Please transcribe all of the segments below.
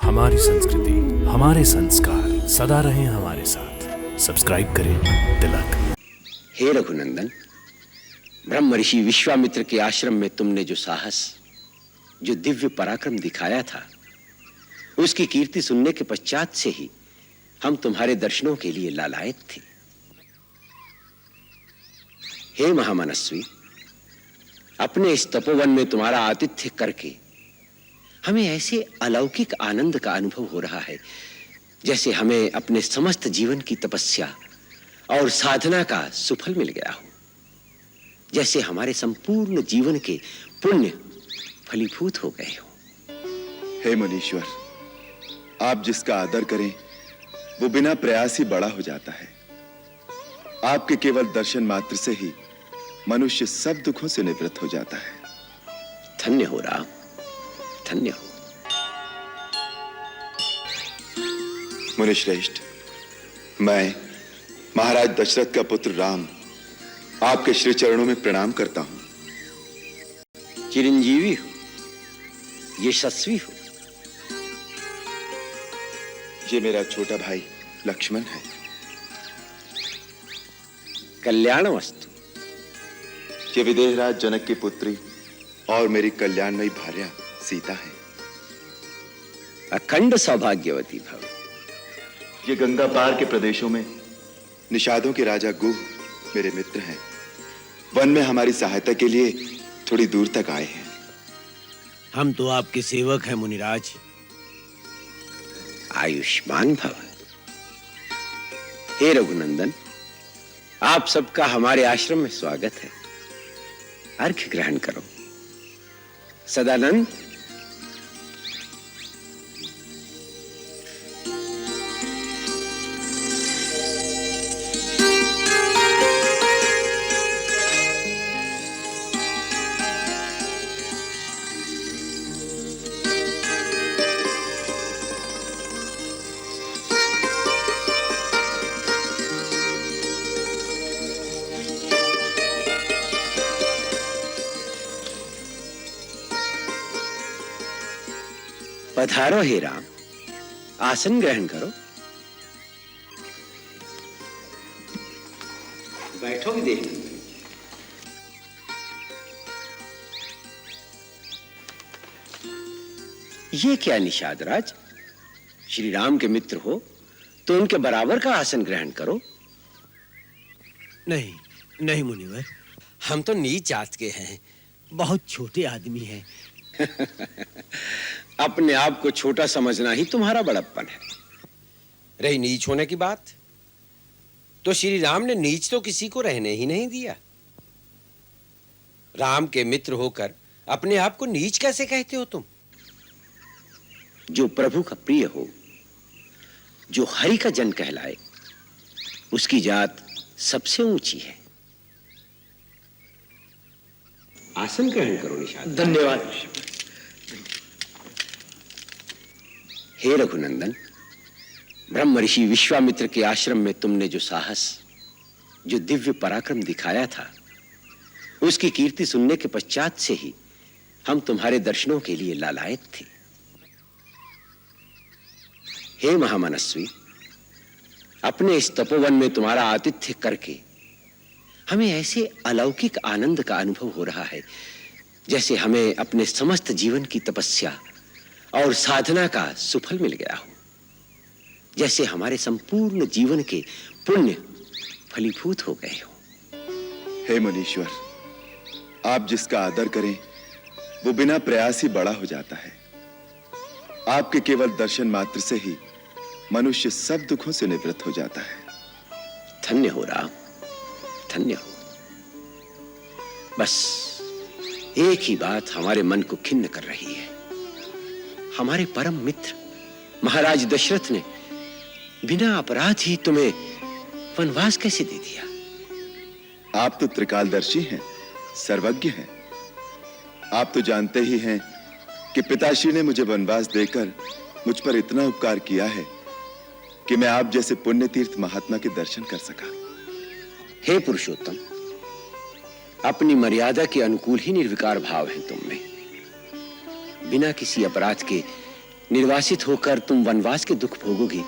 हमारी संस्कृति, हमारे संस्कार सदा रहें हमारे साथ। सब्सक्राइब करें तिलक। हे रघुनंदन, ब्रह्म ऋषि विश्वामित्र के आश्रम में तुमने जो साहस, जो दिव्य पराक्रम दिखाया था, उसकी कीर्ति सुनने के पश्चात से ही हम तुम्हारे दर्शनों के लिए लालायत थे। हे महामनस्वी, अपने इस तपोवन में तुम्हारा आतिथ्य करके हमें ऐसे अलौकिक आनंद का अनुभव हो रहा है जैसे हमें अपने समस्त जीवन की तपस्या और साधना का सुफल मिल गया हो, जैसे हमारे संपूर्ण जीवन के पुण्य फलीभूत हो गए हो। हे मुनीश्वर, आप जिसका आदर करें वो बिना प्रयास ही बड़ा हो जाता है। आपके केवल दर्शन मात्र से ही मनुष्य सब दुखों से निवृत्त हो जाता है। धन्य हो राम, धन्य हो। मुनिश्रेष्ठ, मैं महाराज दशरथ का पुत्र राम आपके श्री चरणों में प्रणाम करता हूं। चिरंजीवी हो, यशस्वी हो। ये मेरा छोटा भाई लक्ष्मण है। कल्याणवस्तु। ये विदेहराज जनक की पुत्री और मेरी कल्याणमयी भार्या सीता है। अखंड सौभाग्यवती भव। ये गंगा पार के प्रदेशों में निषादों के राजा गुह मेरे मित्र हैं। वन में हमारी सहायता के लिए थोड़ी दूर तक आए हैं। हम तो आपके सेवक हैं मुनिराज। आयुष्मान भव। हे रघुनंदन, आप सबका हमारे आश्रम में स्वागत है। अर्घ्य ग्रहण करो। सदानंद, पधारो। हे राम, आसन ग्रहण करो। बैठो विदेह। ये क्या निषाद राज, श्री राम के मित्र हो तो उनके बराबर का आसन ग्रहण करो। नहीं नहीं मुनिवर, हम तो नीच जात के हैं, बहुत छोटे आदमी हैं। अपने आप को छोटा समझना ही तुम्हारा बड़प्पन है। रही नीच होने की बात, तो श्री राम ने नीच तो किसी को रहने ही नहीं दिया। राम के मित्र होकर अपने आप को नीच कैसे कहते हो तुम? जो प्रभु का प्रिय हो, जो हरि का जन कहलाए, उसकी जात सबसे ऊंची है। आसन ग्रहण करो निषाद। धन्यवाद। हे रघुनंदन, ब्रह्म ऋषि विश्वामित्र के आश्रम में तुमने जो साहस, जो दिव्य पराक्रम दिखाया था, उसकी कीर्ति सुनने के पश्चात से ही हम तुम्हारे दर्शनों के लिए लालायत थे। हे महामनस्वी, अपने इस तपोवन में तुम्हारा आतिथ्य करके हमें ऐसे अलौकिक आनंद का अनुभव हो रहा है जैसे हमें अपने समस्त जीवन की तपस्या और साधना का सुफल मिल गया हो, जैसे हमारे संपूर्ण जीवन के पुण्य फलीभूत हो गए हो। हे मुनीश्वर, आप जिसका आदर करें वो बिना प्रयास ही बड़ा हो जाता है। आपके केवल दर्शन मात्र से ही मनुष्य सब दुखों से निवृत्त हो जाता है। धन्य हो राम, धन्य हो। बस एक ही बात हमारे मन को खिन्न कर रही है। हमारे परम मित्र महाराज दशरथ ने बिना अपराध ही तुम्हें वनवास कैसे दे दिया? आप तो त्रिकालदर्शी हैं, सर्वज्ञ हैं। आप तो जानते ही हैं कि पिताश्री ने मुझे वनवास देकर मुझ पर इतना उपकार किया है कि मैं आप जैसे पुण्य तीर्थ महात्मा के दर्शन कर सका। हे पुरुषोत्तम, अपनी मर्यादा के अनुकूल ही निर्विकार भाव है तुम में। बिना किसी अपराध के निर्वासित होकर तुम वनवास के दुख भोगोगे,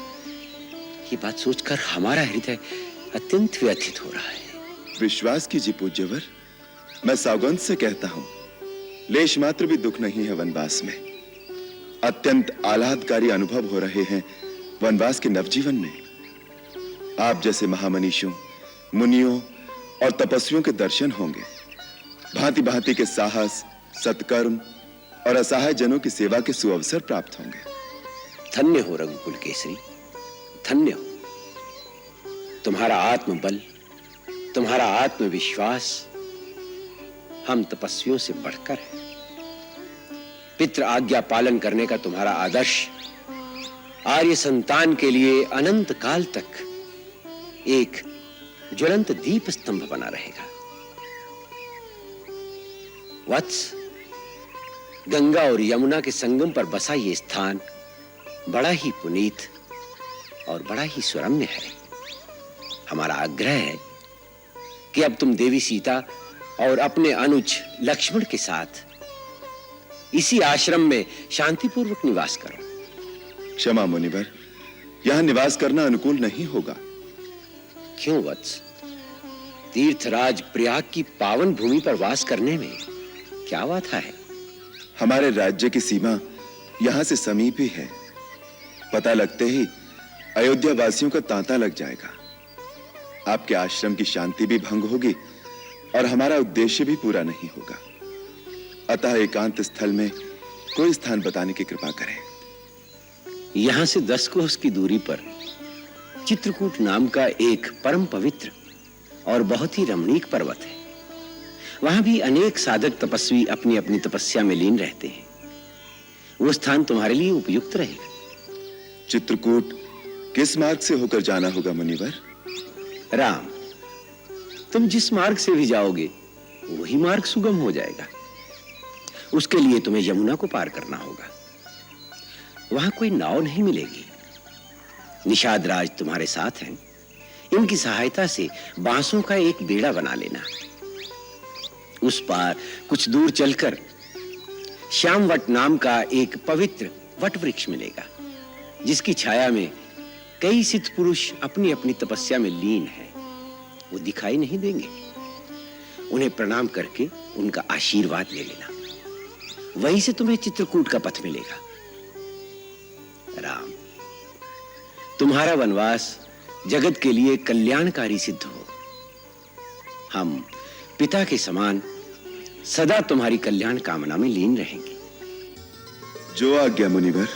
ये बात सोचकर हमारा हृदय अत्यंत व्यथित हो रहा है। विश्वास कीजिए पूज्यवर, मैं सौगंध से कहता हूं, लेश मात्र भी दुख नहीं है वनवास में। अत्यंत आह्लादकारी अनुभव हो रहे हैं वनवास के नवजीवन में। आप जैसे महामनीषों, मुनियों और तपस्वियों के दर्शन होंगे। भांति भांति के साहस, सत्कर्म और असहाय जनों की सेवा के सुअवसर प्राप्त होंगे। धन्य हो रघुकुल केसरी, धन्य हो। तुम्हारा आत्मबल, तुम्हारा आत्मविश्वास हम तपस्वियों से बढ़कर है। पितृ आज्ञा पालन करने का तुम्हारा आदर्श आर्य संतान के लिए अनंत काल तक एक ज्वलंत दीप स्तंभ बना रहेगा। वत्स, गंगा और यमुना के संगम पर बसा ये स्थान बड़ा ही पुनीत और बड़ा ही सुरम्य है। हमारा आग्रह है कि अब तुम देवी सीता और अपने अनुज लक्ष्मण के साथ इसी आश्रम में शांतिपूर्वक निवास करो। क्षमा मुनिवर, यहां निवास करना अनुकूल नहीं होगा। क्यों वत्स? तीर्थराज प्रयाग की पावन भूमि पर वास करने में क्या बाधा है? हमारे राज्य की सीमा यहां से समीप ही है। पता लगते ही अयोध्या वासियों का तांता लग जाएगा। आपके आश्रम की शांति भी भंग होगी और हमारा उद्देश्य भी पूरा नहीं होगा। अतः एकांत स्थल में कोई स्थान बताने की कृपा करें। यहां से 10 कोस की दूरी पर चित्रकूट नाम का एक परम पवित्र और बहुत ही रमणीक पर्वत है। वहां भी अनेक साधक तपस्वी अपनी अपनी तपस्या में लीन रहते हैं। वो स्थान तुम्हारे लिए उपयुक्त रहेगा। चित्रकूट किस मार्ग से होकर जाना होगा मुनिवर? राम, तुम जिस मार्ग से भी जाओगे वही मार्ग सुगम हो जाएगा। उसके लिए तुम्हें यमुना को पार करना होगा। वहां कोई नाव नहीं मिलेगी। निषाद राज तुम्हारे साथ हैं। इनकी सहायता से बांसों का एक बेड़ा बना लेना। उस पार कुछ दूर चलकर श्यामवट नाम का एक पवित्र वट वृक्ष मिलेगा, जिसकी छाया में कई सिद्ध पुरुष अपनी अपनी तपस्या में लीन हैं। वो दिखाई नहीं देंगे। उन्हें प्रणाम करके उनका आशीर्वाद ले लेना। वहीं से तुम्हें चित्रकूट का पथ मिलेगा। राम, तुम्हारा वनवास जगत के लिए कल्याणकारी सिद्ध हो। हम पिता के समान सदा तुम्हारी कल्याण कामना में लीन रहेंगे। जो आज्ञा मुनिवर।